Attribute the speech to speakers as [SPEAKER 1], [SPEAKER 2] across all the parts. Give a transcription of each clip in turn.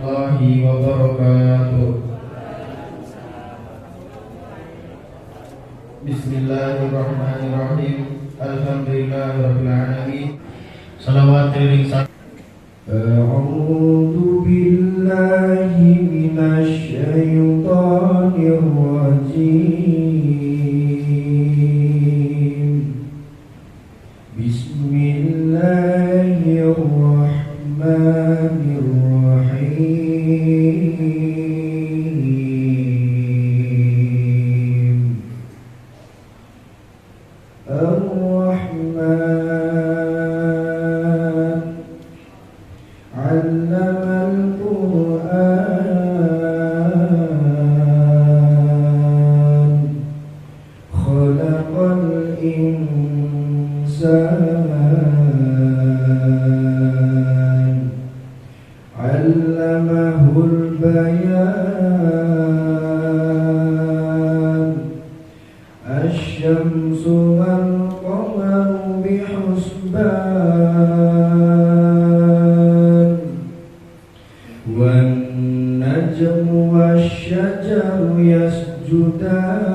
[SPEAKER 1] warahmatullahi wabarakatuh. Bismillahirrahmanirrahim. Alhamdulillahirabbil alamin. Shalawat ring A'udzu billahi minasy syaithanir rajim. Bismillahirrahmanirrahim. Ar-Rahman 'allamal Qur'an, khalaqal insan, 'allamahul bayan, asy-syamsu wal qamaru bihusban, wan najmu wasy-syajaru yasjudan,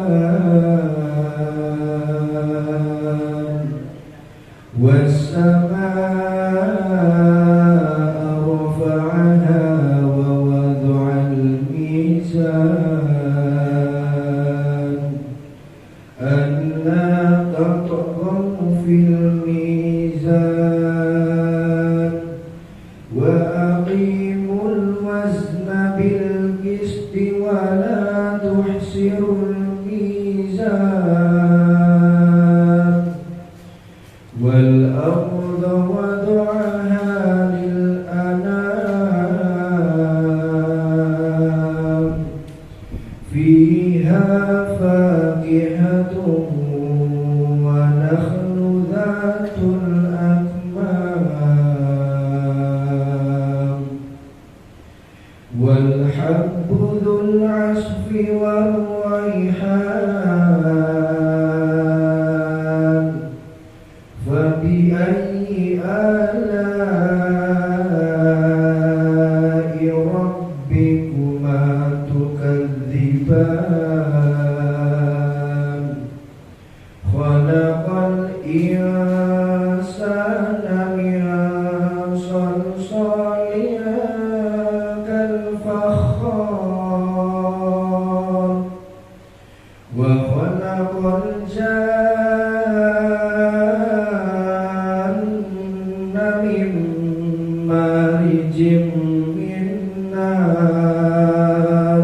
[SPEAKER 1] was-samaa'a rafa'aha wa wada'al mizan, alla tatghaw fil mizan, wa aqimul wazna bil qisti wa la tuhsirul mizan, wal arda wada'aha lil anam, fiha fakihatun wa nakhlu dhatul akmam, wal habbu dhul asfi war rayhan, fabi ayyi ala'i rabbikuma tukadziban, khalaqal insana min salsalin kal fakhar, wa khalaqal janna min marijin min nar,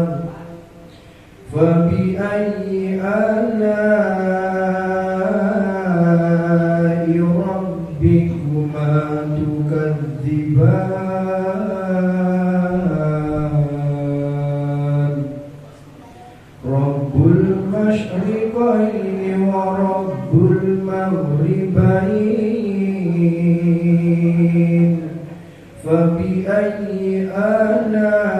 [SPEAKER 1] fabi ayyi ala'i rabbikuma tukadziban, Rabbul masyriqaini wa Rabbul maghribain, fabi ayyi ala'i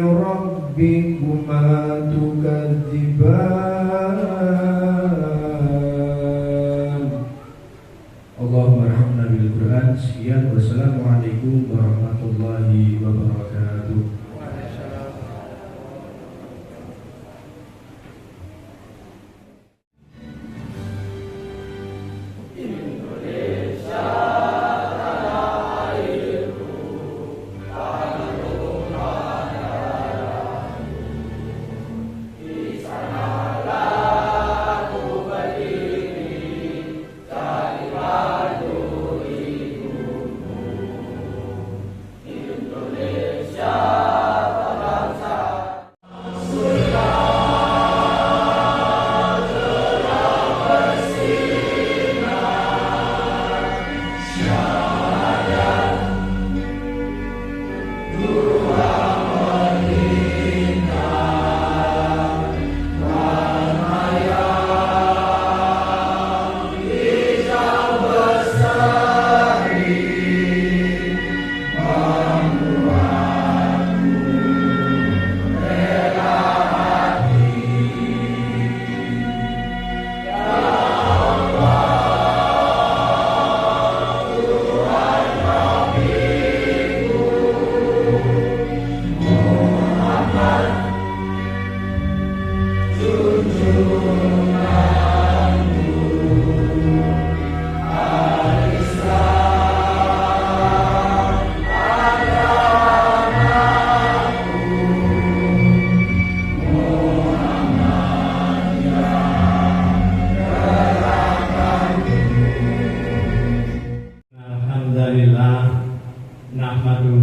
[SPEAKER 1] rabbikuma tukadziban. Allahumma arhamna bil Qur'an. Sekian, wassalamualaikum warahmatullahi wabarakatuh.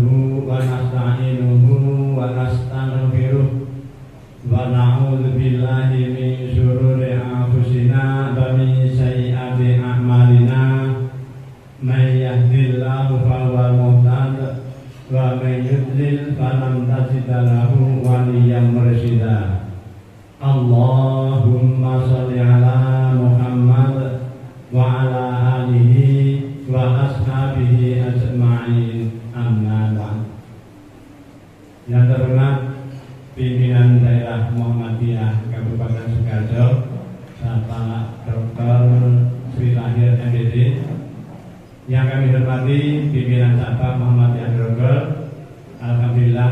[SPEAKER 2] nahmaduhu wa nasta'inuhu wa nastaghfiruh wa na'udzu billahi min syururi anfusina wa min sayyiati a'malina may yahdihillahu fahuwal muhtadi wa may yudlil falam tajid lahu waliyyan mursyida. Allahumma shalli ala Muhammad wa ala alihi wa ashabihi ajma'in, amma ba'd. Yang terhormat pimpinan daerah Muhammadiyah Kabupaten Sidoarjo, Bapak Dr. Sri Lahir MPD. Yang kami hormati pimpinan cabang Muhammadiyah Grogol. Alhamdulillah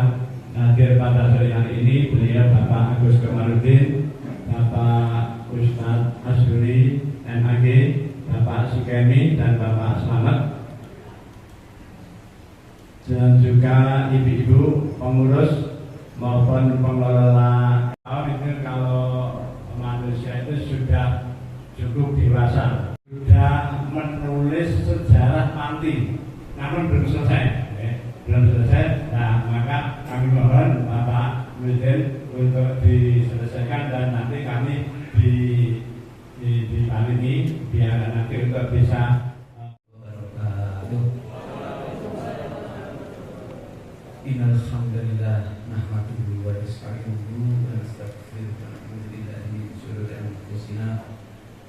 [SPEAKER 2] hadir pada sore hari ini beliau Bapak Agus Komarudin, Bapak Ustadz Asyuri MAG, Bapak Sukemi dan Bapak Slamet, dan juga ibu-ibu pengurus maupun pengelola. Kalau manusia itu sudah cukup dewasa, sudah menulis sejarah panti, namun belum selesai. Nah, maka kami mohon Bapak Muhyiddin untuk diselesaikan dan nanti kami diparingi biar nanti untuk bisa.
[SPEAKER 3] Innal hamdalillah nahmaduhu wa nasta'inuhu wa nastaghfiruh wa na'udzu billahi min shururi anfusina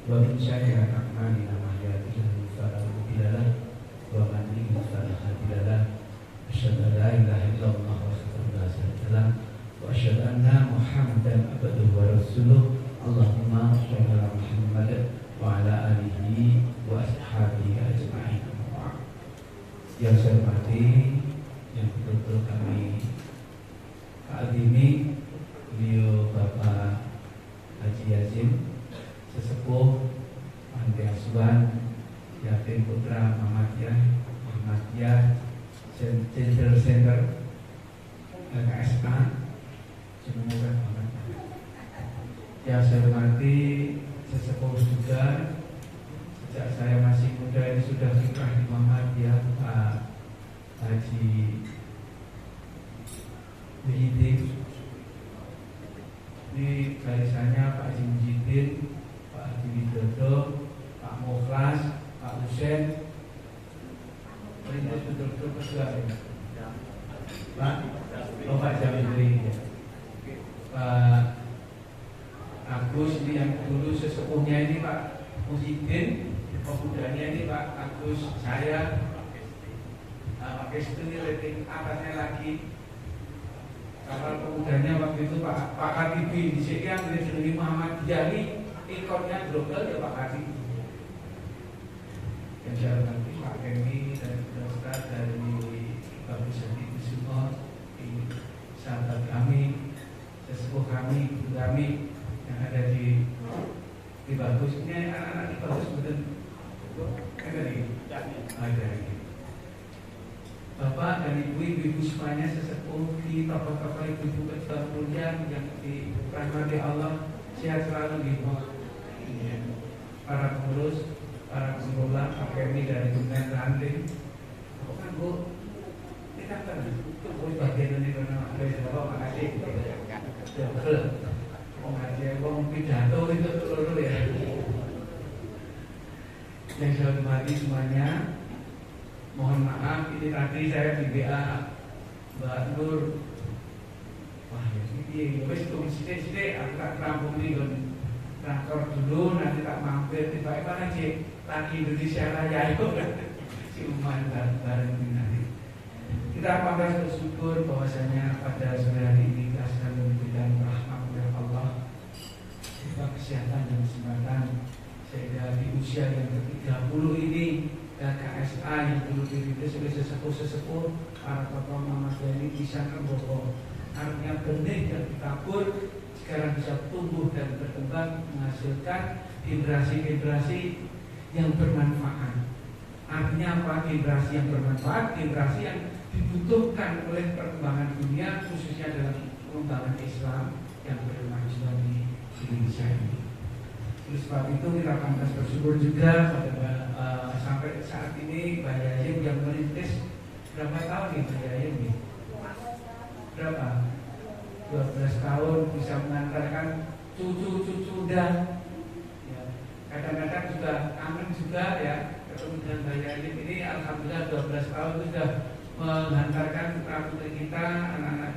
[SPEAKER 3] wa min sayyiati a'malina may yahdihillahu fala mudilla lahu wa man yudlil fala hadiya lahu. Asyhadu an la ilaha illallah wahdahu la syarika lahu wa asyhadu anna Muhammadan abduhu wa rasuluh. Allahumma shalli ala Muhammad wa ala alihi wa ashabihi ajma'in. Yang saya hormati, yang betul-betul kami keagimi, beliau Bapak Haji Yazim, sesepuh Panti Asuhan Yatim Putra Muhammadiyah Central Center LKSA. Semoga yang saya hormati sesepuh juga, sejak saya masih muda ini sudah fikrah di Muhammadiyah, Pak Haji Muhyiddin. Ini barisannya Pak Haji Muhyiddin, Pak Haji Widodo, Pak Mukhlas, Pak Husen. Ini betul-betul kedua ya. Pak, Pak Jamil, Pak Agus ini yang dulu sesepuhnya ini Pak Muhyiddin, pemudanya ini Pak Agus, saya Pak Kestu ini rating atasnya lagi. Kapal pemudanya waktu itu Pak Katibi di sini yang dari Muhammadiyah ini ikonnya global ya Pak Katibi. Yang saya hormati Pak Kemi dan Ustaz dari Bapak Sandi Kusumo, sahabat kami, sesepuh kami, guru kami yang ada di Bagus. Ini anak-anak di Bagus betul. Ada lagi. Bapak dan ibu-ibu semuanya sesepuh di tokoh-tokoh ibu-ibu ketua kuliah yang dirahmati Allah, sehat selalu di para pengurus, para pengelola, Pak Kemi dari Kementerian Ranting. Bukan Bu, ini kan bagian ini karena Bapak makasih. Betul. Mau pidato itu dulu ya. Yang saya hormati semuanya, mohon maaf ini tadi saya di BA Mbak Nur. Wah ini wes tuh sini aku tak rampung nih kan rakor dulu, nanti tak mampir tiba-tiba aja lagi Indonesia Raya itu si Uman bareng nanti. Kita pantas bersyukur bahwasanya pada sore hari ini kita sedang memberikan rahmat dari Allah, kita kesehatan dan kesempatan sehingga di usia yang ke-30 ini KSA yang dulu dirintis oleh sesepuh-sesepuh para tokoh Muhammadiyah ini bisa membawa artinya benih yang ditabur sekarang bisa tumbuh dan berkembang menghasilkan generasi-generasi yang bermanfaat. Artinya apa? Generasi yang bermanfaat, generasi yang dibutuhkan oleh perkembangan dunia, khususnya dalam pengembangan Islam yang berkemajuan di Indonesia ini. Oleh sebab itu kita pantas bersyukur juga pada sampai saat ini Mbak Yayim yang merintis berapa tahun nih Mbak Yayim? bisa mengantarkan cucu-cucu dan ya, kadang-kadang juga kangen juga ya ketemu dengan Mbak ini alhamdulillah 12 tahun sudah menghantarkan putra putri kita, anak-anak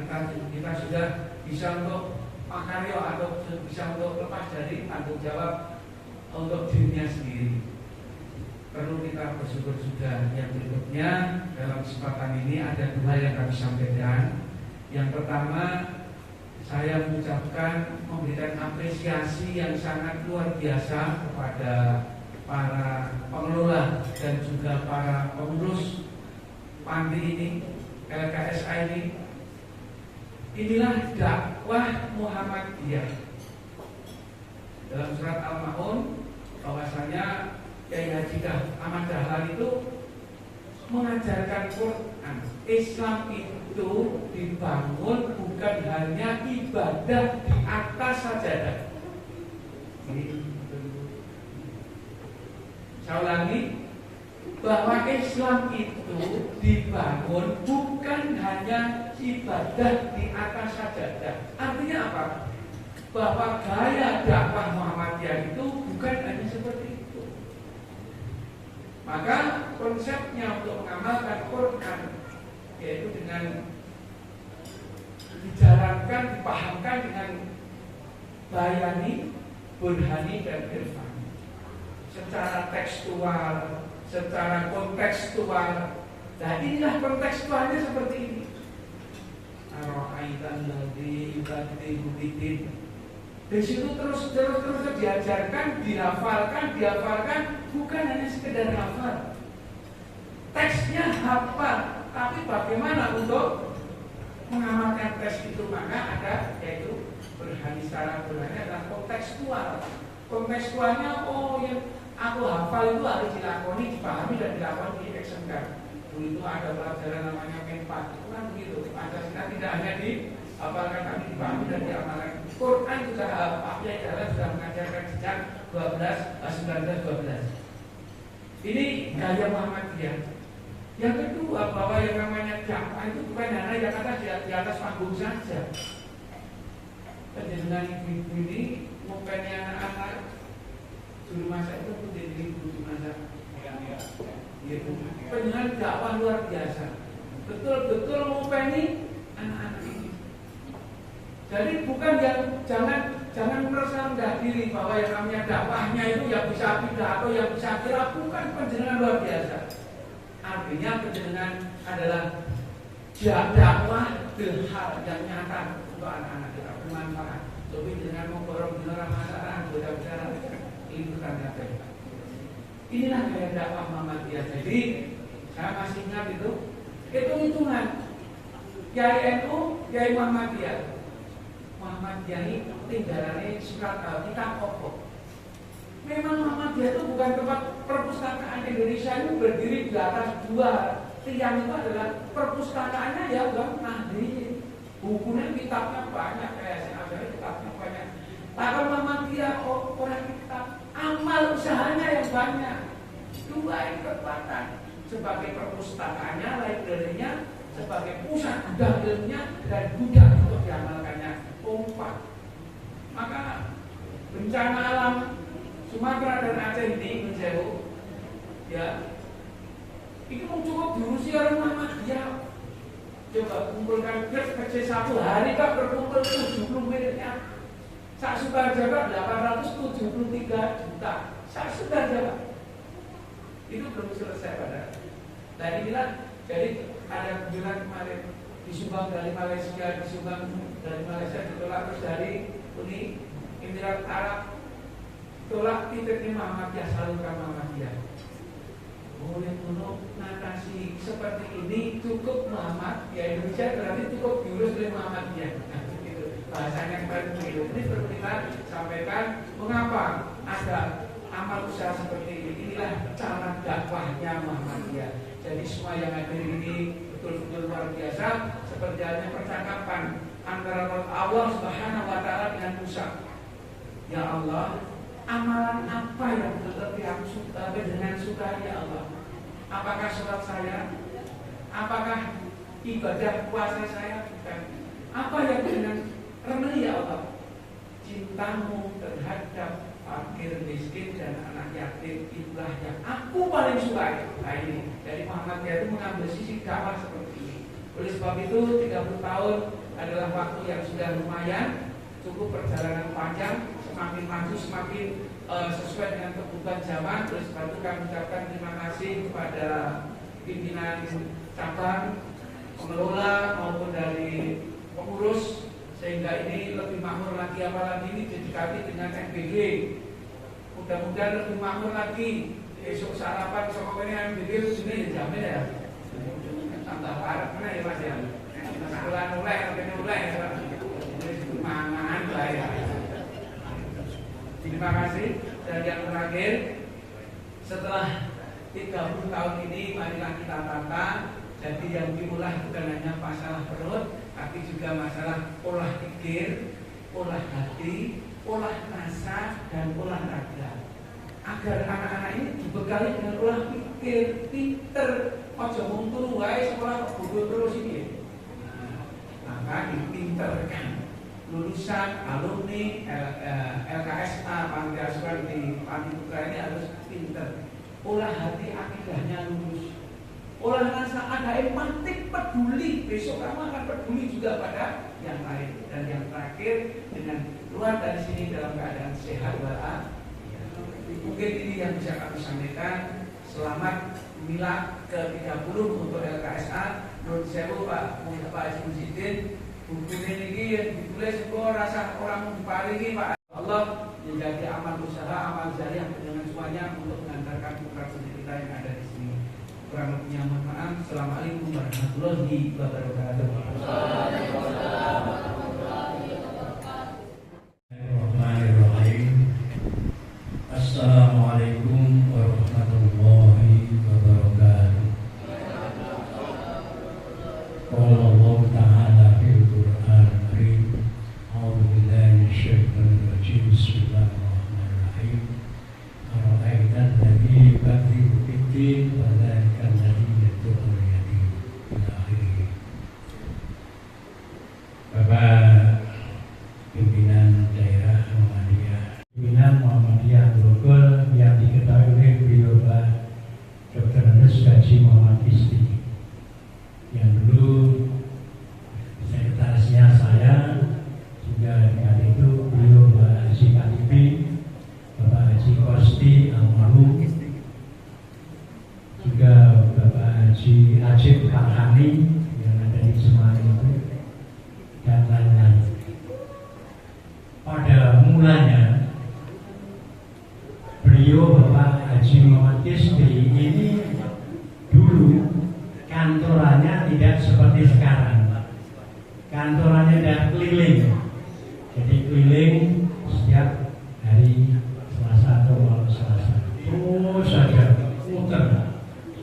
[SPEAKER 3] kita sudah bisa untuk makaryo atau bisa untuk lepas dari tanggung jawab untuk dirinya sendiri. Perlu kita bersyukur juga. Yang berikutnya dalam kesempatan ini ada dua yang kami sampaikan. Yang pertama, saya mengucapkan memberikan apresiasi yang sangat luar biasa kepada para pengelola dan juga para pengurus panti ini, LKSA ini. Inilah dakwah Muhammadiyah. Dalam surat Al-Maun bahwasanya Kiai Haji Ahmad Dahlan itu mengajarkan Quran. Islam itu dibangun bukan hanya ibadah di atas sajadah. Saya ulangi, bahwa Islam itu dibangun bukan hanya ibadah di atas sajadah. Artinya apa? Bahwa gaya dakwah Muhammadiyah itu bukan hanya seperti itu. Maka konsepnya untuk mengamalkan Quran yaitu dengan dijalankan, dipahamkan dengan bayani, burhani dan irfani. Secara tekstual, secara kontekstual. Nah inilah kontekstualnya seperti ini. Ar-Ra'aitan ladzi yukadzdzibu bid-din. Di situ terus diajarkan, dihafalkan, bukan hanya sekedar hafal. Teksnya hafal, tapi bagaimana untuk mengamalkan teks itu? Maka ada yaitu burhani. Secara burhani adalah kontekstual. Kontekstualnya, oh yang aku hafal itu harus dilakoni, dipahami dan dilakoni di actionkan. Dulu itu ada pelajaran namanya Menpat, itu kan begitu. Pancasila tidak hanya dihafalkan, tapi dipahami dan diamalkan. Quran juga Pak Kiai Dahlan sudah mengajarkan sejak 1912. Ini gaya Muhammadiyah. Yang kedua, bahwa yang namanya dakwah itu bukan hanya yang kata di atas panggung saja. Dengan ibu-ibu ini mempunyai anak-anak juru masak itu pun jadi ibu juru masak. Penjualan dakwah luar biasa. Betul-betul mempunyai anak-anak ini. Jadi bukan yang jangan merasa rendah diri bahwa yang namanya dakwahnya itu yang bisa pidato, yang bisa kira, bukan. Penjenengan luar biasa. Artinya penjenengan adalah dakwah hal yang nyata untuk anak-anak kita, bermanfaat. Jadi dengan memborong dengan masyarakat, bicara itu tanda tanda. Inilah gaya dakwah Muhammadiyah. Jadi saya masih ingat itu hitung-hitungan Kiai NU, Kiai Muhammadiyah. Muhammadiyah ini tinggalannya surat Al-Kitab pokok. Memang Muhammadiyah itu bukan tempat perpustakaan. Indonesia ini berdiri di atas dua tiang, itu adalah perpustakaannya ya Bang Nahdi. Bukunya, kitabnya banyak, kayak ada kitabnya banyak. Tapi Muhammadiyah orang kitab, amal usahanya yang banyak. Dua ini kekuatan sebagai perpustakaannya, library-nya, sebagai pusat gudang ilmunya dan gudang untuk diamalkannya. Kompak. Maka bencana alam Sumatera dan Aceh ini menjauh, ya, itu cukup diurusi orang Muhammadiyah. Coba kumpulkan kecil satu hari kan berkumpul 70 miliar. Sak Sukarjaba 873 juta. Sak Sukarjaba itu belum selesai pada. Dan inilah jadi ada kunjungan kemarin disumbang dari Malaysia, ditolak terus dari Uni Emirat Arab, tolak titiknya Muhammadiyah, salurkan Muhammadiyah. Boleh untuk natasi seperti ini cukup Muhammad, ya Indonesia berarti cukup diurus oleh Muhammadiyah. Bahasanya kemarin begitu. Ini perlu kita sampaikan mengapa ada amal usaha seperti ini. Inilah cara dakwahnya Muhammadiyah. Jadi semua yang hadir ini betul-betul luar biasa. Seperti halnya percakapan antara Allah Subhanahu wa Ta'ala dengan Musa. Ya Allah, amalan apa yang lebih aku suka dengan suka ya Allah? Apakah sholat saya? Apakah ibadah puasa saya? Bukan. Apa yang dengan Karena ya Allah, cintamu terhadap fakir miskin dan anak yatim itulah yang aku paling suka. Nah ini dari Muhammadiyah itu mengambil sisi dakwah seperti ini. Oleh sebab itu 30 tahun adalah waktu yang sudah lumayan, cukup perjalanan panjang, semakin maju semakin sesuai dengan kebutuhan zaman. Oleh sebab itu kami ucapkan terima kasih kepada pimpinan cabang, pengelola maupun dari pengurus, sehingga ini lebih makmur lagi, apalagi ini didekati dengan MBG. Mudah-mudahan lebih makmur lagi. Besok sarapan sama ini MBG ini jamin ya. Tambah parah mana ya Mas ya. Sekolah nulai ya. Mangan lah ya. Terima kasih. Dan yang terakhir, setelah 30 tahun ini marilah kita tata. Jadi yang dimulai bukan hanya masalah perut, tapi juga masalah olah pikir, olah hati, olah rasa, dan olah raga. Agar anak-anak ini dibekali dengan olah pikir, pinter, ojo mung turu wae sekolah bodoh terus iki. Maka dipinterkan. Lulusan alumni LKSA Panti Asuhan di Panti Putra ini harus pinter. Olah hati akidahnya lulus. Olah rasa ada empatik, peduli. Besok kamu akan peduli juga pada yang lain. Dan yang terakhir, dengan keluar dari sini dalam keadaan sehat walafiat. Mungkin ini yang bisa kami sampaikan. Selamat milad ke-30 untuk LKSA. Menurut saya Pak Haji Muhyiddin, buku ini ditulis kok rasa orang paling Pak Allah menjadi amal usaha, amal jariah dengan semuanya untuk mengantarkan putra putri kita yang ada di sini. Kurang lebihnya mohon maaf. Assalamualaikum warahmatullahi wabarakatuh.
[SPEAKER 4] Assalamualaikum warahmatullahi wabarakatuh. Qala Allah Ta'ala fil Qur'an Karim, A'udzu billahi minasyaitonir rajim. Bismillahirrahmanirrahim. Ara'aitan ladzi yukadzibu bid-din wa dzalika alladzi yad'u al-yatim ila akhirih. Bapak pimpinan daerah Muhammadiyah, pimpinan Muhammadiyah Grogol yang diketahui oleh beliau Pak Dr. Andes Haji Muhammad Isti, yang dulu sekretarisnya saya, juga kali itu beliau Pak Haji Katibi, Bapak Haji Kosti almarhum, juga Bapak Haji Ajib Karhani yang ada di Semarang itu, dan lain-lain. Pada mulanya beliau Bapak Haji Muhammad Isti ini dulu kantorannya tidak seperti sekarang. Kantorannya tidak keliling. Jadi keliling setiap hari Selasa atau malam Selasa. Terus saja muter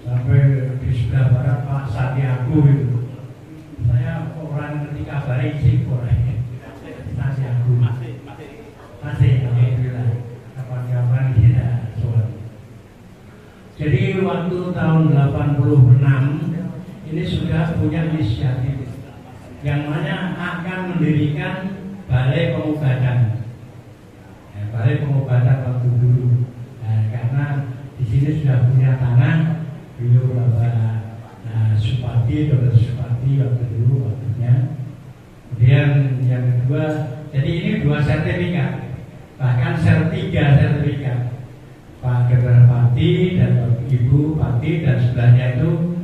[SPEAKER 4] sampai di sebelah barat Pak Satiaku itu. Saya orang ketika balik sih orangnya Satiaku masih alhamdulillah. Kapan-kapan kita soal. Jadi waktu tahun 86 ini sudah punya inisiatif yang mana akan mendirikan balai pengobatan. Balai pengobatan waktu dulu. Karena di sini sudah punya tanah, beliau Bapak Supati, Dr. Supati waktu dulu waktunya. Kemudian yang kedua, jadi ini 2 sertifikat, bahkan 3 sertifikat. Pak Dr. Pati dan Ibu Pati, dan sebelahnya itu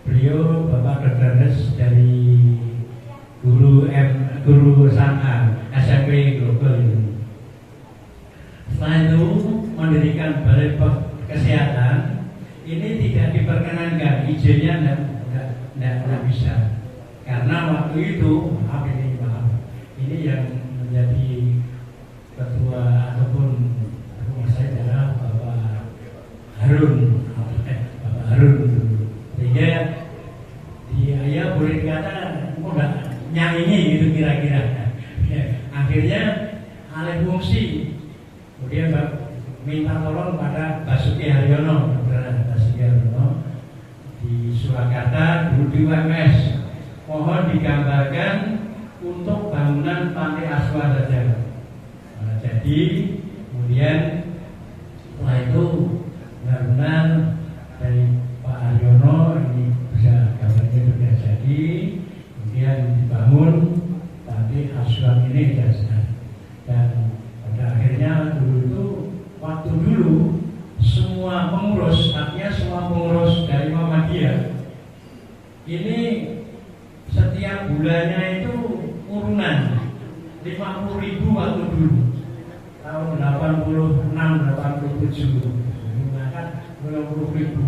[SPEAKER 4] beliau Bapak Dr. Andes dari guru Sanha SMP Global itu. Setelah itu mendirikan balai kesehatan. Ini tidak diperkenankan, izinnya tidak bisa. Karena waktu itu maaf ini yang menjadi ketua ataupun saya adalah Bapak Harun, sehingga dia boleh dikata udah nyanyi gitu kira-kira. Akhirnya alih fungsi, kemudian minta tolong pada Basuki Haryono, di Surakarta, dulu di UMS. Mohon digambarkan untuk bangunan panti asuhan saja. Jadi kemudian setelah itu benar-benar dari Pak Haryono ini bisa gambarnya sudah jadi, kemudian dibangun panti asuhan ini dan pada akhirnya waktu dulu semua pengurus, artinya semua pengurus dari Muhammadiyah ini setiap bulannya itu urunan 50.000 waktu dulu tahun 86-87 menggunakan 50.000.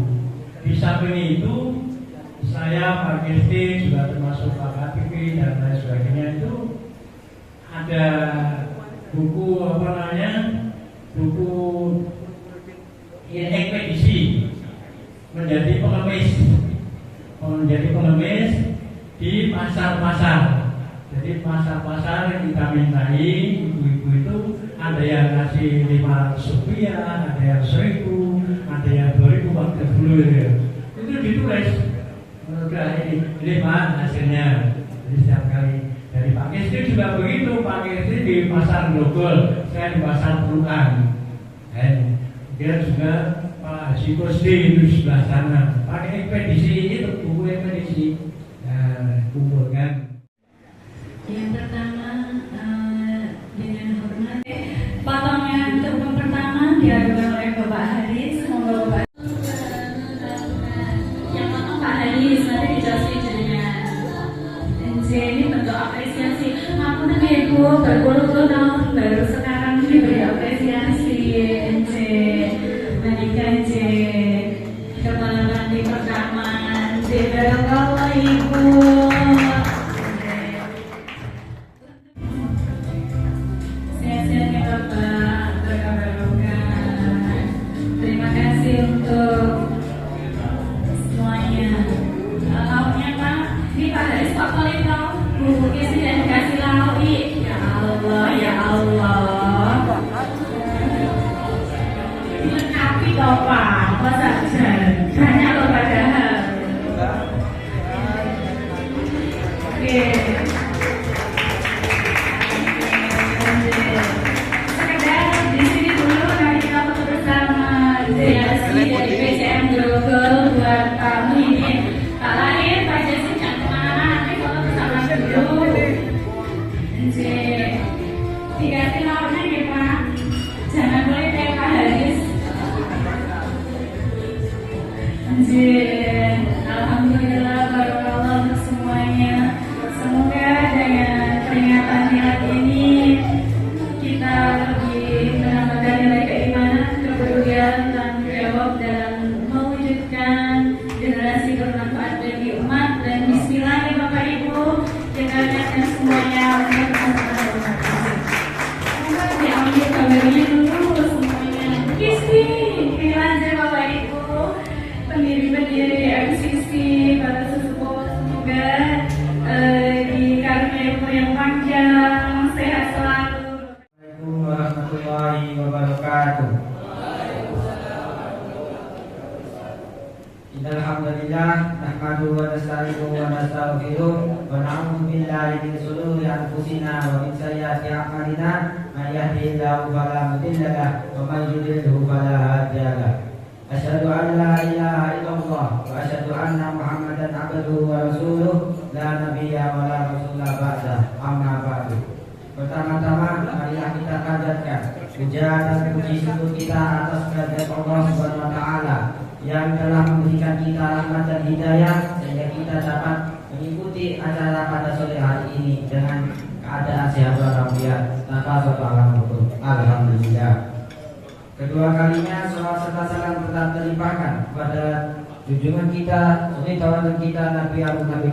[SPEAKER 4] Di samping itu saya Pak Kirti juga termasuk Pak Katipi dan lain sebagainya itu ada buku buku ekspedisi menjadi pengemis di pasar-pasar. Jadi pasar-pasar kita mintai ibu-ibu itu ada yang kasih 500 rupiah, ada yang 1.000, ada yang 2.000 waktu dulu ya. Itu ditulis. Udah ini Pak hasilnya. Jadi setiap kali dari Pak Kirti juga begitu. Pak Kirti di pasar Grogol, saya di pasar Pelukan. Dan dia juga Pak Haji Kosti itu sebelah sana. Pakai ekspedisi itu buku ekspedisi. Kumpulkan.
[SPEAKER 5] Yang pertama dengan hormat potongan tubuh pertama diajukan oleh Bapak Haris. Semoga Bapak yang potong Pak Haris nanti dijelasin jadinya. Ini bentuk apresiasi. Aku nih Ibu berpuluh-puluh tahun baru sekarang diberi apresiasi. Menikah kepala mandi pertama. Barakallah Ibu. Sehat-sehatnya Bapak, berkah-berkah. Terima kasih untuk semuanya. Lauknya Pak, ini Pak Haris Pak paling tahu. Bubuknya sudah dikasih lauk. Ya Allah, ya Allah. Lengkapi toh Pak, masa banyak loh padahal. Sekedar di sini dulu nanti kita foto bersama delegasi dari PCM Grogol buat kamu ini. Pak Lahir, Pak Jesse jangan kemana-mana, nanti foto bersama dulu. Dikasih lauknya ya Pak, jangan boleh kayak Pak Haris. Alhamdulillah, barakallah untuk semuanya. Semoga dengan peringatan milad ini kita lebih menambahkan nilai keimanan, kepedulian, tanggung jawab dalam mewujudkan generasi bermanfaat bagi umat. Dan bismillah ya Bapak Ibu, kita lihatkan semuanya untuk masalah umat. Semoga diambil kabarnya dulu semuanya. Kisi, aja Bapak Ibu, pendiri-pendiri MCC, para sesepuh, semoga dikaruniai umur yang panjang, sehat selalu.
[SPEAKER 1] Assalamualaikum warahmatullahi wabarakatuh. Alhamdulillah, nahmaduhu wa nasta'inuhu wa nastaghfiruh wa na'udzu billahi min shururi anfusina wa min sayyiati a'malina. May yahdihillahu fala mudilla lahu wa may yudlilhu fala hadiya lahu. Asyhadu an la ilaha illallah wa asyhadu anna Muhammadan abduhu wa rasuluh la nabiyya wa la rasula ba'da. Amma ba'du. Pertama-tama marilah kita panjatkan puja dan puji syukur kita atas kehadirat Allah Subhanahu wa taala yang telah memberikan kita rahmat dan hidayah sehingga kita dapat mengikuti acara pada sore hari ini dengan keadaan sehat walafiat tanpa suatu halangan. Alhamdulillah. Kedua kalinya salawat serta salam tetap terlimpahkan kepada junjungan kita, suri tauladan kita Nabi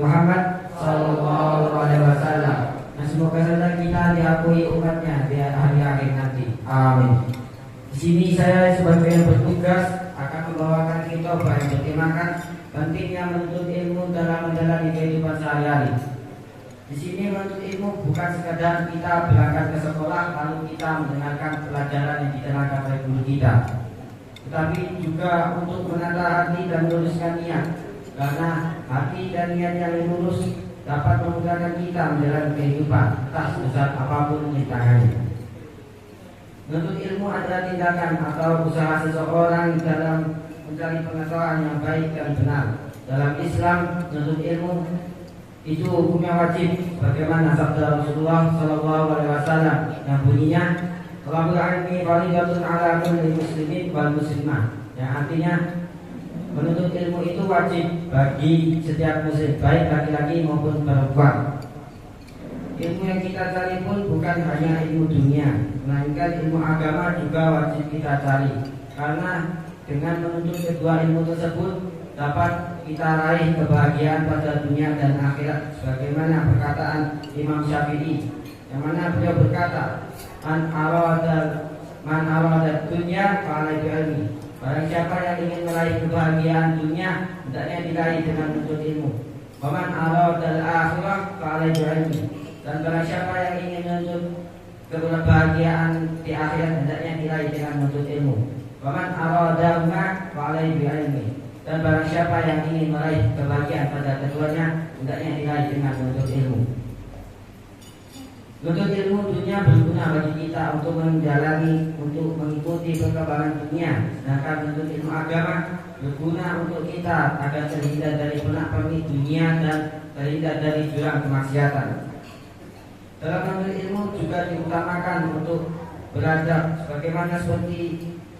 [SPEAKER 1] Muhammad sallallahu alaihi wasallam. Dan semoga saja kita diakui umatnya di hari akhir nanti. Amin. Di sini saya sebagai yang bertugas akan membawakan khitbah yang bertemakan pentingnya menuntut ilmu dalam menjalani kehidupan sehari-hari. Di sini menuntut ilmu bukan sekadar kita berangkat ke sekolah lalu kita mendengarkan pelajaran yang diterangkan oleh guru kita, tetapi juga untuk menata hati dan meluruskan niat, karena hati dan niat yang lurus dapat memudahkan kita menjalani kehidupan tak sebesar apapun rintangannya. Menuntut ilmu adalah tindakan atau usaha seseorang dalam mencari pengetahuan yang baik dan benar. Dalam Islam, menuntut ilmu itu hukumnya wajib, bagaimana sabda Rasulullah SAW yang bunyinya, "Talabul ilmi fardhatun 'ala kulli muslimin wal muslimah." Yang artinya menuntut ilmu itu wajib bagi setiap muslim, baik laki-laki maupun perempuan. Ilmu yang kita cari pun bukan hanya ilmu dunia, melainkan ilmu agama juga wajib kita cari. Karena dengan menuntut kedua ilmu tersebut dapat kita raih kebahagiaan pada dunia dan akhirat, sebagaimana perkataan Imam Syafi'i, yang mana beliau berkata, Man arada dunya fa'alaihi bi'ilmi. Barang siapa yang ingin meraih kebahagiaan dunia, hendaknya diraih dengan menuntut ilmu. Wa man arada al-akhirah fa'alaihi bi'ilmi. Dan barang siapa yang ingin menuntut kebahagiaan di akhirat, hendaknya diraih dengan menuntut ilmu. Wa man aradahuma fa'alaihi bi'ilmi. Dan barang siapa yang ingin meraih kebahagiaan pada keduanya, hendaknya diraih dengan menuntut ilmu. Menuntut ilmu dunia berguna bagi kita untuk menjalani, untuk mengikuti perkembangan dunia. Sedangkan menuntut ilmu agama berguna untuk kita agar terhindar dari pernak-pernik dunia dan terhindar dari jurang kemaksiatan. Dalam menuntut ilmu juga diutamakan untuk beradab, sebagaimana seperti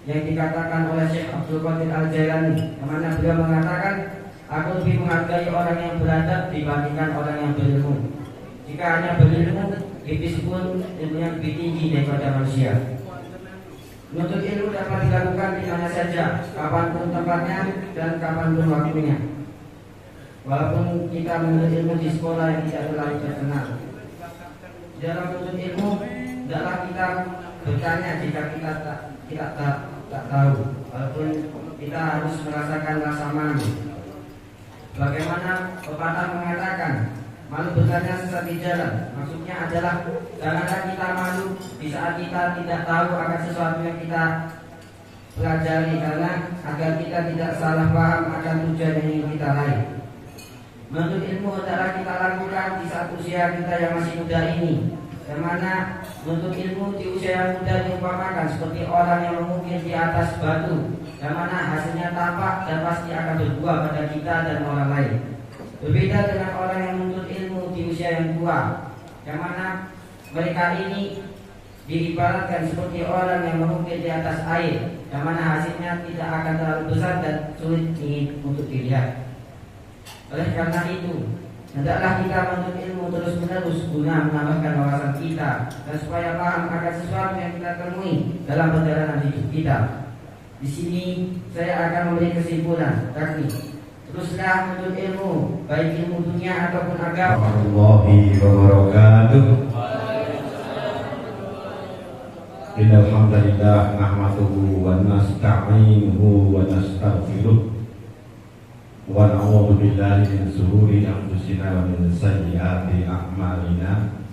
[SPEAKER 1] yang dikatakan oleh Syekh Abdul Qadir Al-Jailani, yang mana beliau mengatakan, aku lebih menghargai orang yang beradab dibandingkan orang yang berilmu. Jika hanya berilmu, iblis pun ilmunya lebih tinggi daripada manusia. Menuntut ilmu dapat dilakukan di mana saja, kapanpun tempatnya dan kapanpun waktunya. Walaupun kita menuntut ilmu di sekolah yang tidak terlalu terkenal. Dalam menuntut ilmu, tidaklah kita bertanya jika kita tak tahu, walaupun kita harus merasakan rasa malu. Bagaimana pepatah mengatakan, malu bertanya sesat di jalan. Maksudnya adalah janganlah kita malu di saat kita tidak tahu akan sesuatu yang kita pelajari, karena agar kita tidak salah paham akan tujuan yang ingin kita raih. Menuntut ilmu adalah kita lakukan di saat usia kita yang masih muda ini, yang mana menuntut ilmu di usia yang muda diumpamakan seperti orang yang mengukir di atas batu, yang mana hasilnya tampak dan pasti akan berbuah pada kita dan orang lain. Berbeda dengan orang yang menuntut ilmu di usia yang tua, yang mana mereka ini diibaratkan seperti orang yang mengukir di atas air, yang mana hasilnya tidak akan terlalu besar dan sulit untuk dilihat. Oleh karena itu, hendaklah kita menuntut ilmu terus-menerus guna menambahkan wawasan kita dan supaya paham akan sesuatu yang kita temui dalam perjalanan hidup kita. Di sini saya akan memberi kesimpulan, yakni teruslah menuntut ilmu, baik ilmu dunia ataupun agama.
[SPEAKER 2] Warahmatullahi wabarakatuh. Innal hamdalillah nahmaduhu wa nasta'inuhu wa nastaghfiruh wa na'udzu billahi min shururi anfusina wa min sayyiati a'malina.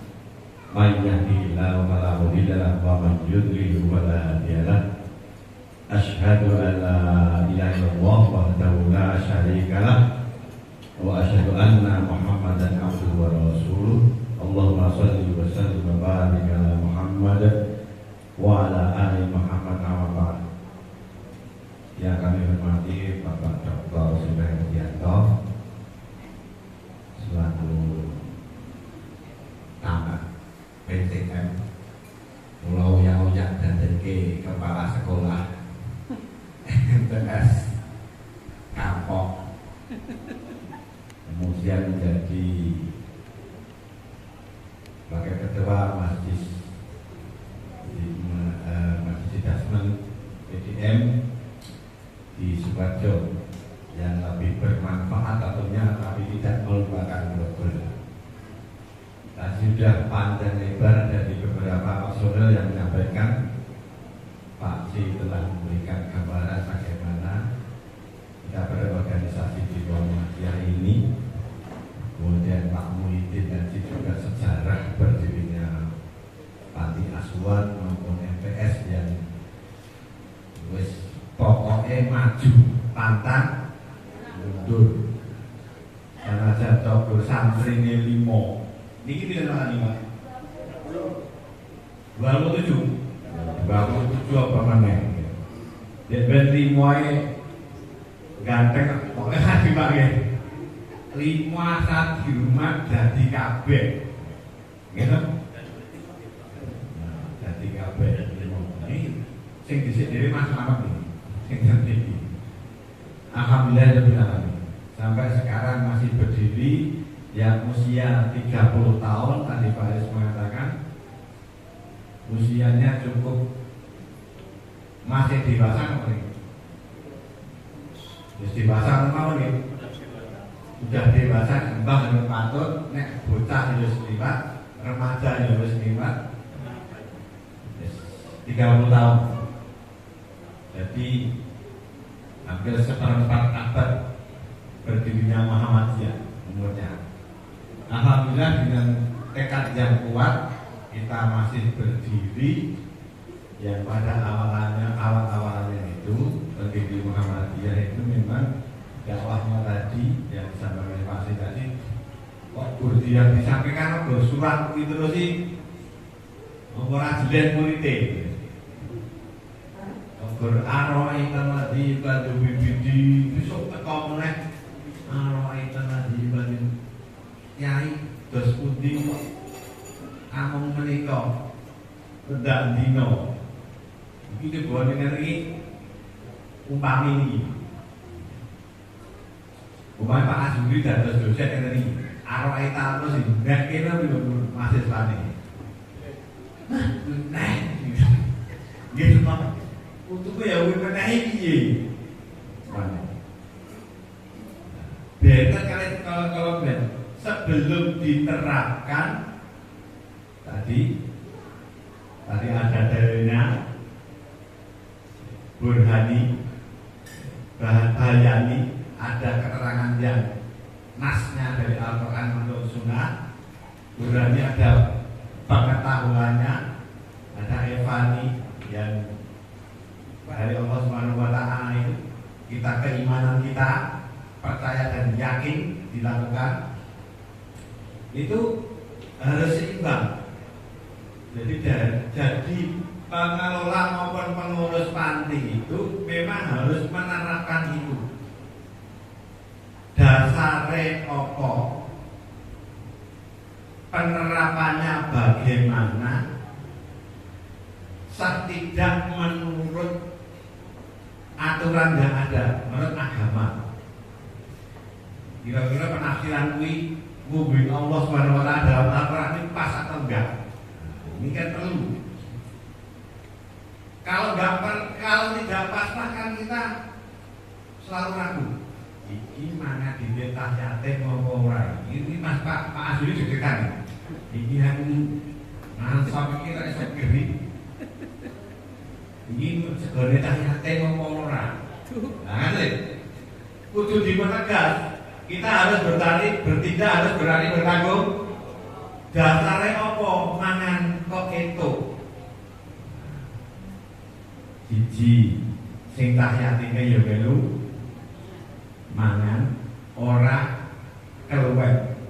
[SPEAKER 2] May yahdihillahu fala mudilla lahu wa man yudlil fala hadiya lahu. Asyhadu an la ilaha illallah wahdahu la syarika lah wa asyhadu anna Muhammadan abduhu wa rasuluh. Allahumma shalli wa sallim wa barik ala Muhammad wa ala ali Muhammad wa ba'd. Yang kami hormati Bapak Dr. Sumber Dianto selaku Tamat PTM Pulau Yaoyak dan DK Kepala Sekolah MTS Kapok, kemudian menjadi sebagai ketua Masjid Dasmen PDM di Sukoharjo yang lebih bermanfaat tentunya, tapi tidak melupakan betul. Dan sudah panjang lebar dari beberapa personel yang menyampaikan, Pak C telah memberikan gambaran bagaimana kita berorganisasi di Muhammadiyah ini. Kemudian Pak Muhyiddin dan juga sejarah berdirinya Panti Asuhan maupun MTS yang wis pokoknya maju pantang mundur. Karena saya coba santri ini Niki pinten nih Pak? 27. 27 apa meneh? Dek ben limoe ganteng kok lagi Pak nggih. 5 saat di rumah dadi kabeh. Gitu? Nah, dadi kabeh. Ini sing dhisik dhewe Mas Slamet iki. Sing iki. Alhamdulillah sampai sekarang masih berdiri yang usia 30 tahun tadi Pak Aris mengatakan usianya cukup masih dewasa nih. Terus dewasa mau nih. Udah dewasa kembang dengan patut nek bocah harus liwat, remaja harus liwat. 30 tahun. Jadi hampir seperempat abad berdirinya Muhammadiyah umurnya. Alhamdulillah dengan tekad yang kuat kita masih berdiri. Yang pada awal-awalnya itu berdiri Muhammadiyah itu memang dakwahnya tadi yang disampaikan Pak Sri tadi kok berdiri yang disampaikan kok surat itu terus sih ora jelen murite. Arwah tadi kado bibidi besok teko meneh arwah tadi kado yai dos pundi kok amung menika ndak dino iki dibone ngeri umpami iki umpami Pak Azuri dados dosen ngeri arwah terus ndak kene mahasiswane nah gitu Pak untuk ya menaik piye? Benar kalian kalau sebelum diterapkan tadi ada dalilnya Burhani Bayani ada keterangan yang nasnya dari Al-Quran menurut Sunnah. Burhani ada pengetahuannya, ada Evani yang dari Allah Subhanahu wa taala itu kita keimanan kita percaya dan yakin dilakukan itu harus seimbang. Jadi pengelola maupun pengurus panti itu memang harus menerapkan itu. Dasare apa? Penerapannya bagaimana? Tidak menurut aturan yang ada menurut agama. Kira-kira penafsiran kuwi ngubin Allah Subhanahu wa taala dalam Al-Qur'an ini pas atau enggak? Ini kan perlu. Kalau tidak pas kan kita selalu ragu. Iki mana dibetah yatim mau ora? Ini Mas Pak Azuri deg-degan. Iki yang nansop iki tak iso geri. Ini segone tahiyate ngomong ora. Nah, kudu dipertegas. Kita harus bertindak harus berani bertanggung. Dasare apa? Mangan kok entuk. Siji sing tahiyatine ya melu mangan ora keluwet.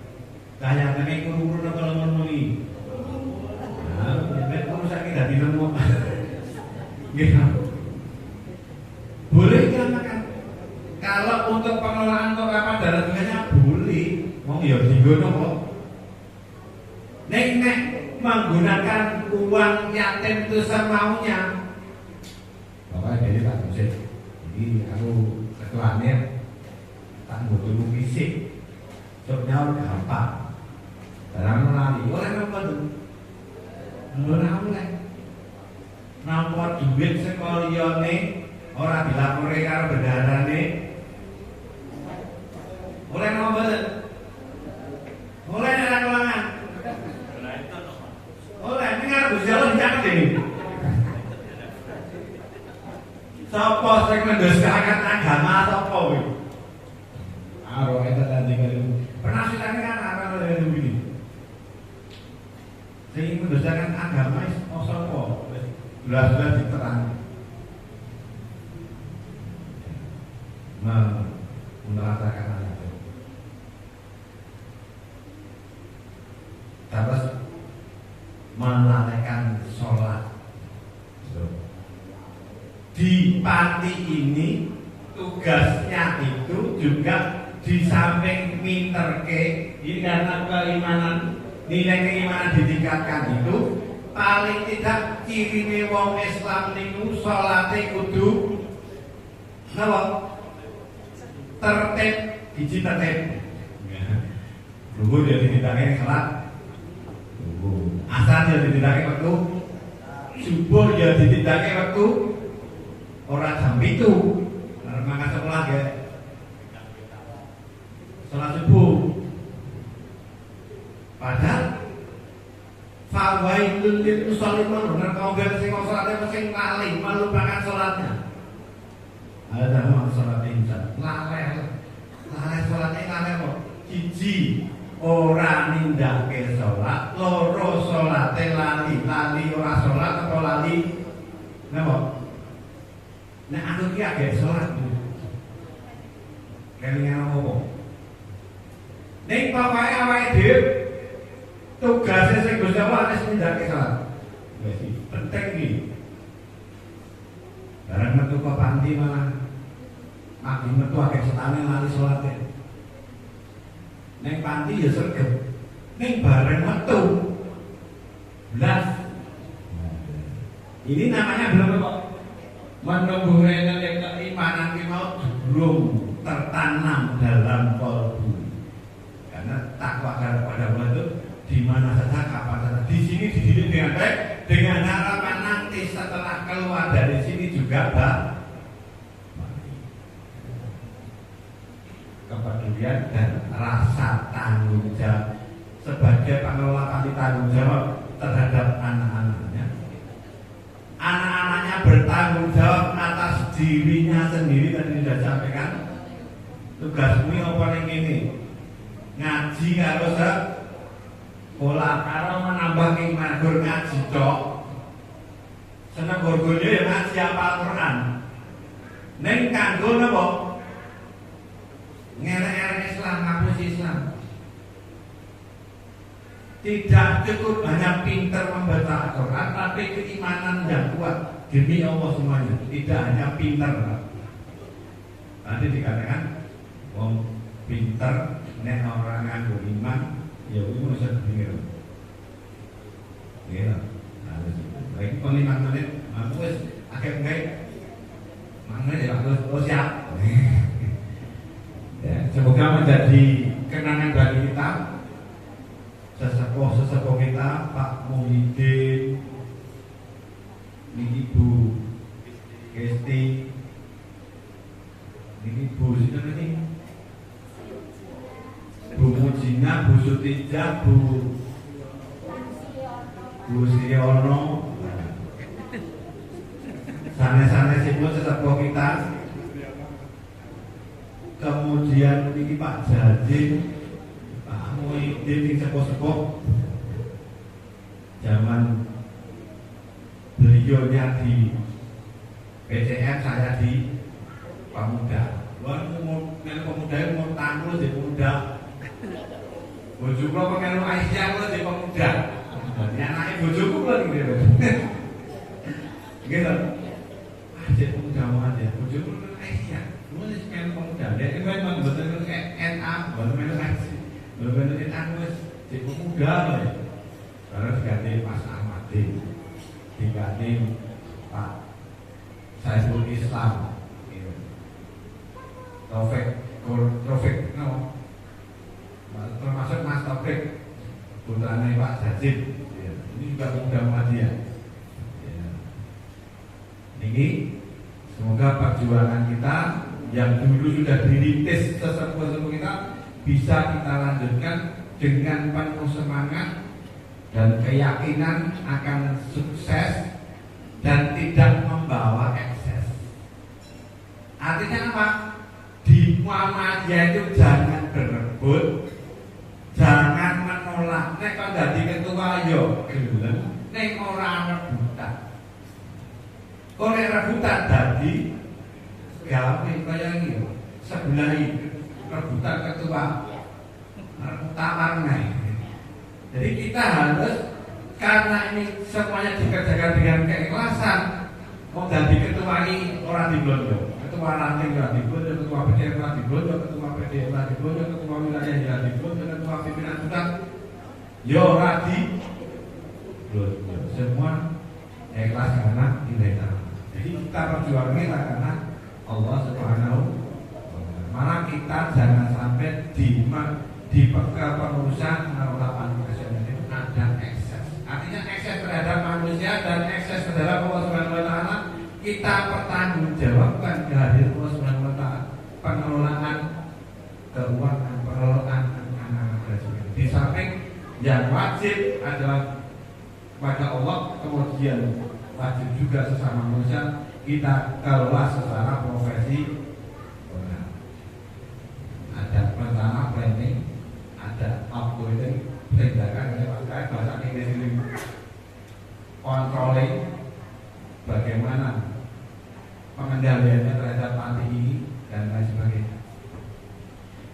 [SPEAKER 2] Tahiyatine kuru-kuru nang lemon-lemoni. Nah, nek kudu saiki dadi lemon. Gitu. Boleh kan makan? Kalau untuk pengelolaan apa darah tingginya boleh. Mau ya digono kok. Nek menggunakan uang yatim itu semaunya. Bapak jadi tak musik. Jadi aku ketuanya tak butuh fisik. Soalnya gampang. Barang lali oleh apa tuh? Oleh. Nampa duit saka liyane ora dilapore karo bendarane. Oleh nomor oleh nang ulangan. Oleh ning arep jalan jangan ini. Sapa sing mendustakan agama sapa kuwi? Aro eta tadi kan. Penafsiran kan arah dari begini. Sing mendustakan agama sapa? Jelas-jelas diterang. Meneratakan itu. melalaikan sholat. Di panti ini tugasnya itu juga di samping minterke, ini karena keimanan, nilai keimanan ditingkatkan itu paling tidak ciri wong Islam niku salate kudu napa? Tertib, biji tertib. Luhur ya ditindakake salat. Asar ya ditindakake waktu. Subuh ya ditindakake waktu. Ora jam 7. Arep mangkat sekolah ya. Salat subuh. Padahal fawailul lil musallin bener kaum sing salate sing lali melupakan salatnya. Ada nama salat insan. Lalai salatnya lalai kok. Siji ora nindakake salat, loro salate lali ora salat atau lali napa? Nek aku ki agek salat. Kelingan opo? Ning pokoke awake dhewe tugasnya sing Gusti Allah wis nindakake salat. Wis penting iki. Barang metu ke panti malah mati metu agek setane lali salate. Ning panti ya sregep. Ning bareng metu blas. Ini namanya belum kok menunggu keimanan kita belum tertanam dalam kalbu. Karena takwa kepada Allah itu di mana saja, kapan saja. Di sini dididik dengan baik, dengan harapan nanti setelah keluar dari sini juga kepedulian dan rasa tanggung jawab sebagai pengelola panti, tanggung jawab terhadap anak-anaknya. Anak-anaknya bertanggung jawab atas dirinya sendiri. Tadi sudah sampaikan tugasmu apa ning kene? Ngaji karo sekolah, karo menambah keimanan, gur ngaji cok. Seneng gur-gurnya ya ngaji hafal Quran. Ning kanggo napa? Ngerek-ngerek Islam, ngapus Islam. Tidak cukup hanya pintar membaca Al-Quran, tapi keimanan yang kuat demi Allah semuanya. Tidak hanya pintar. Nanti dikatakan wong pintar nek orang nganggo iman, ya kuwi mesti dipikir. Ya. Baik, kon 5 menit, aku wis akeh gawe. Mangane ya aku siap. Ya, semoga menjadi kenangan bagi kita. Sesepuh kita Pak Muhyiddin, niki Bu Kesti, niki Bu sinten niki? Bu Mujina, Bu Sutija, Bu Siriono, sanes-sanesipun sesepuh kita. Kemudian niki Pak Jazim, Muhyiddin sepuh-sepuh zaman beliaunya di PCM, saya di Pemuda. Luar pemuda itu mau tampil di Pemuda. Bojoku apa kalau Aisyah kalau di Pemuda. Ini anaknya bojoku lagi gitu. Gitu. Di Pemuda mau aja. Bojoku Aisyah. Lu di Pemuda. Dia itu memang betul-betul NA, betul-betul Aisyah. Bener-bener angus di Pemuda loh ya. Karena diganti Mas Ahmadi, diganti Pak Saiful Islam, Taufik, no, termasuk Mas Taufik, putranya Pak Jazim. Ini juga Pemuda Muhammadiyah. Ini semoga perjuangan kita yang dulu sudah dirintis sesepuh-sepuh kita bisa kita lanjutkan dengan penuh semangat dan keyakinan akan sukses dan tidak membawa ekses. Artinya apa? Di Muhammadiyah itu jangan berebut, jangan menolak. Nek kok dadi ketua yo gelem, nek ora rebutan. Kok nek rebutan dadi gawe kaya iki sebelah iki. Rebutan ketua, rebutan warna. Jadi kita harus karena ini semuanya dikerjakan dengan keikhlasan, mau jadi ketua ini orang diblonjo, ketua ranting orang diblonjo, ketua PDM orang diblonjo, ketua PDM orang diblonjo, ketua wilayah orang diblonjo, ketua pimpinan pusat yo orang diblonjo, semua ikhlas karena nilai tanah. Jadi kita perjuangkan karena Allah Subhanahu wa Ta'ala. Malah kita jangan sampai di pengurusan 68% itu ada ekses. Artinya ekses terhadap manusia dan ekses terhadap Allah Subhanahu wa Ta'ala kita pertanggungjawabkan kehadiran Allah Subhanahu wa Ta'ala, pengelolaan keuangan, pengelolaan anak-anak graduate. Di samping yang wajib adalah kepada Allah, kemudian wajib juga sesama manusia kita kelola secara profesi. Ada rencana planning, ada uploading, tindakan pakai bahasa Inggris ini, controlling, bagaimana pengendaliannya terhadap panti ini dan lain sebagainya.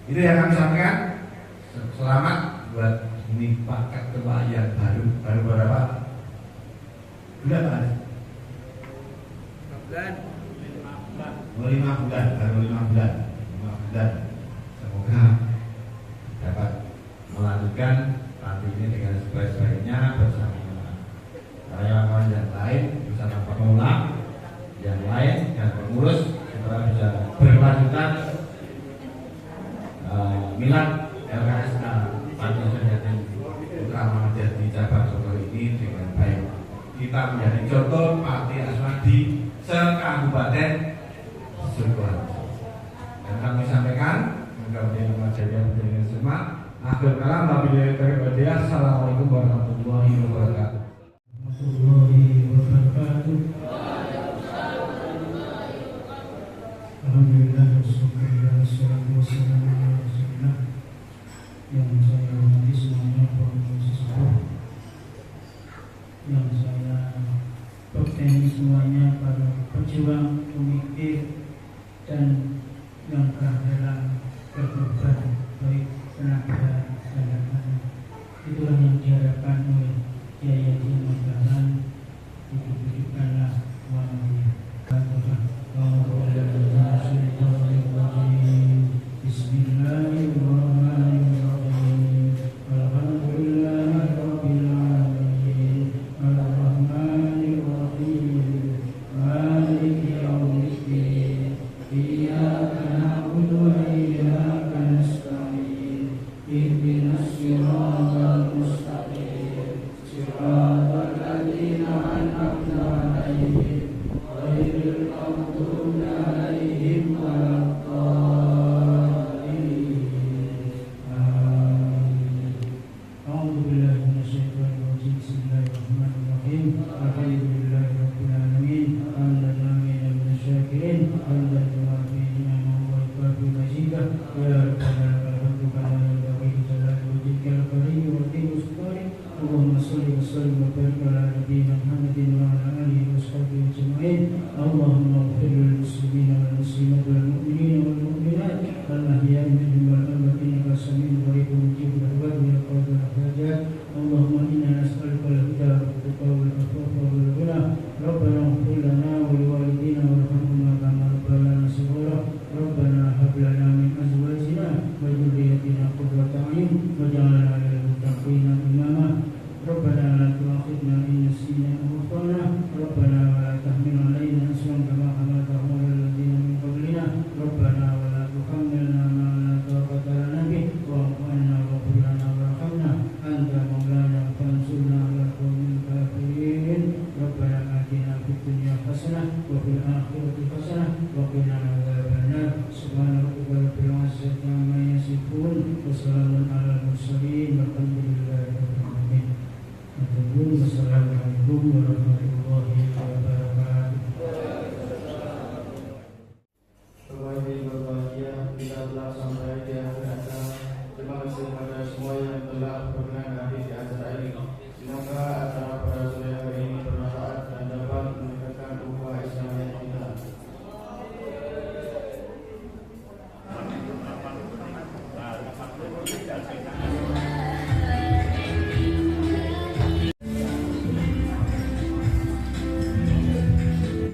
[SPEAKER 2] Itu yang kami sampaikan. Selamat buat ini paket ketua yang baru berapa bulan Mas? 5 bulan, baru 5 bulan. Semoga dapat melanjutkan panti ini dengan sebaik-baiknya bersama karyawan yang lain, bersama pengelola yang lain, dan pengurus supaya bisa berkelanjutan minat LKSK Panti Sosial Putra Muhammadiyah di cabang Solo ini dengan baik. Kita menjadi contoh Panti Asuhan di se-Kabupaten Sidoarjo. Dan kami sampaikan mudah-mudahan masyarakat dengan semua. Akhir kalam, wabillahi taufiq wal hidayah. Assalamualaikum warahmatullahi wabarakatuh.
[SPEAKER 4] Alhamdulillah, wassalatu wassalamu ala Rasulillah. Yang saya hormati semuanya para siswa, yang saya bertemu semuanya para pejuang, pemikir, dan yang rela berkorban baik tenaga dan anak. Itulah yang diharapkan oleh Kiai Haji Magalan. Diberikanlah wamanya. Bismillahirrahmanirrahim. Alhamdulillahirabbil alamin. Arrahmanirrahim. Maliki yaumiddin. Iyyaka na'budu wa iyyaka nasta'in. Ihdinas siratal mustaqim. Siratal ladzina an'amta 'alaihim ghairil maghdubi 'alaihim waladdallin. Amin. A'udzu billahi minasyaitonir rajim. Bismillahirrahmanirrahim. Alhamdulillahirabbil alamin. Hamdan minal syakirin. Hamdan yuwafi ni'amahu wa yukafi mazidah. Ya rabbana lakal hamdu kama yanbaghi li jalali wajhikal karim wa li sultanik. Allahumma shalli wa sallim wa barik ala nabiyyina Muhammadin wa ala alihi wa sahbihi ajma'in. Allahumma ighfir lil muslimina wal muslimat wal mu'minina wal mu'minat wal ahya'i minhum wal amwat innaka sami'un qaribun mujibud da'wat ya qadil hajat. Allahumma inna nas'aluka al-huda wat taqwa wal afafa wal ghina. Rabbana ighfir lana wa liwalidina warhamhuma kama rabbayana shighara. Rabbana hab lana min azwajina wa dhurriyyatina qurrata a'yun waj'alna lil muttaqina imama. Rabbana la tu'akhidna in nasina aw akhtana. Rabbana wa la tahmil 'alaina isran kama hamaltahu 'alal ladzina min qablina. Rabbana wa la tuhammilna ma la taqata lana bih wa'fu 'anna waghfir lana warhamna anta maulana fansurna 'alal qaumil kafirin. Rabbana atina fid dunya hasanah wa fil akhirati hasanah wa qina adzabannar. Subhana rabbika rabbil 'izzati 'amma yasifun wa salamun 'alal mursalin walhamdulillahi rabbil alamin. Assalamualaikum warahmatullahi wabarakatuh.